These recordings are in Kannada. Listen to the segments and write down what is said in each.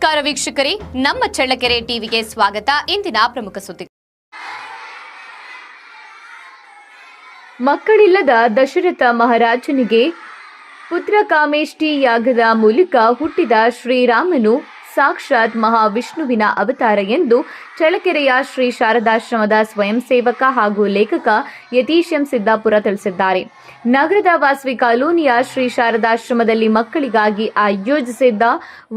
ನಮಸ್ಕಾರ ವೀಕ್ಷಕರೇ, ನಮ್ಮ ಚಳ್ಳಕೆರೆ ಟಿವಿಗೆ ಸ್ವಾಗತ. ಇಂದಿನ ಪ್ರಮುಖ ಸುದ್ದಿ. ಮಕ್ಕಳಿಲ್ಲದ ದಶರಥ ಮಹಾರಾಜನಿಗೆ ಪುತ್ರಕಾಮೇಷ್ಟಿ ಯಾಗದ ಮೂಲಕ ಹುಟ್ಟಿದ ಶ್ರೀರಾಮನು ಸಾಕ್ಷಾತ್ ಮಹಾವಿಷ್ಣುವಿನ ಅವತಾರ ಎಂದು ಚಳ್ಳಕೆರೆಯ ಶ್ರೀ ಶಾರದಾಶ್ರಮದ ಸ್ವಯಂ ಸೇವಕ ಹಾಗೂ ಲೇಖಕ ಯತೀಶ್ ಎಂ ಸಿದ್ದಾಪುರ ತಿಳಿಸಿದ್ದಾರೆ. ನಗರದ ವಾಸವಿ ಕಾಲೋನಿಯ ಶ್ರೀ ಶಾರದಾಶ್ರಮದಲ್ಲಿ ಮಕ್ಕಳಿಗಾಗಿ ಆಯೋಜಿಸಿದ್ದ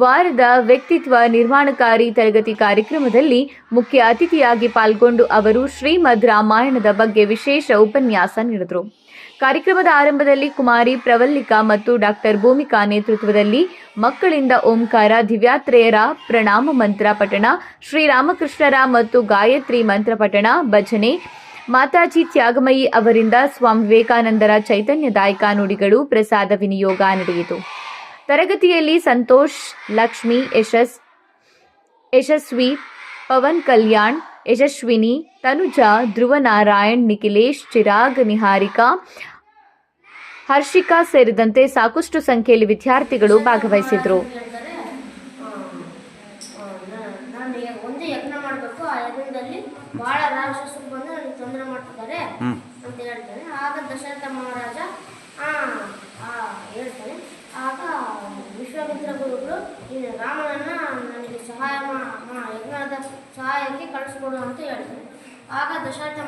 ವಾರದ ವ್ಯಕ್ತಿತ್ವ ನಿರ್ಮಾಣಕಾರಿ ತರಗತಿ ಕಾರ್ಯಕ್ರಮದಲ್ಲಿ ಮುಖ್ಯ ಅತಿಥಿಯಾಗಿ ಪಾಲ್ಗೊಂಡು ಅವರು ಶ್ರೀಮದ್ ರಾಮಾಯಣದ ಬಗ್ಗೆ ವಿಶೇಷ ಉಪನ್ಯಾಸ ನೀಡಿದರು. ಕಾರ್ಯಕ್ರಮದ ಆರಂಭದಲ್ಲಿ ಕುಮಾರಿ ಪ್ರವಲ್ಲಿಕಾ ಮತ್ತು ಡಾಕ್ಟರ್ ಭೂಮಿಕಾ ನೇತೃತ್ವದಲ್ಲಿ ಮಕ್ಕಳಿಂದ ಓಂಕಾರ, ದಿವ್ಯಾತ್ರೇಯರ ಪ್ರಣಾಮ ಮಂತ್ರ ಪಠಣ, ಶ್ರೀರಾಮಕೃಷ್ಣರ ಮತ್ತು ಗಾಯತ್ರಿ ಮಂತ್ರ ಪಠಣ, ಭಜನೆ, ಮಾತಾಜಿ ತ್ಯಾಗಮಯಿ ಅವರಿಂದ ಸ್ವಾಮಿ ವಿವೇಕಾನಂದರ ಚೈತನ್ಯದಾಯಕ ನುಡಿಗಳು, ಪ್ರಸಾದ ವಿನಿಯೋಗ ನಡೆಯಿತು. ತರಗತಿಯಲ್ಲಿ ಸಂತೋಷ್, ಲಕ್ಷ್ಮಿ, ಯಶಸ್ವಿ, ಪವನ್ ಕಲ್ಯಾಣ್, ಯಶಸ್ವಿನಿ, ತನುಜಾ, ಧ್ರುವನಾರಾಯಣ್, ನಿಖಿಲೇಶ್, ಚಿರಾಗ್, ನಿಹಾರಿಕಾ, ಹರ್ಷಿಕಾ ಸೇರಿದಂತೆ ಸಾಕಷ್ಟು ಸಂಖ್ಯೆಯಲ್ಲಿ ವಿದ್ಯಾರ್ಥಿಗಳು ಭಾಗವಹಿಸಿದ್ರು. ಒಂದು ಯಜ್ಞ ಮಾಡಬೇಕು, ಆ ಯಜ್ಞದಲ್ಲಿ ಬಹಳ ರಾಕ್ಷಸರು ಬಂದು ನನಗೆ ತೊಂದರೆ ಮಾಡ್ತಿದ್ದಾರೆ ಅಂತ ಹೇಳ್ತಾನೆ. ಆಗ ದಶರಥ ಮಹಾರಾಜ ಹೇಳ್ತಾನೆ. ಆಗ ವಿಶ್ವಾಮಿತ್ರ ಗುರುಗಳು ರಾಮನನ್ನ ನನಗೆ ಯಜ್ಞದ ಸಹಾಯಕ್ಕೆ ಕಳಿಸ್ಕೊಡು ಅಂತ ಹೇಳ್ತಾನೆ. ಆಗ ದಶರಥ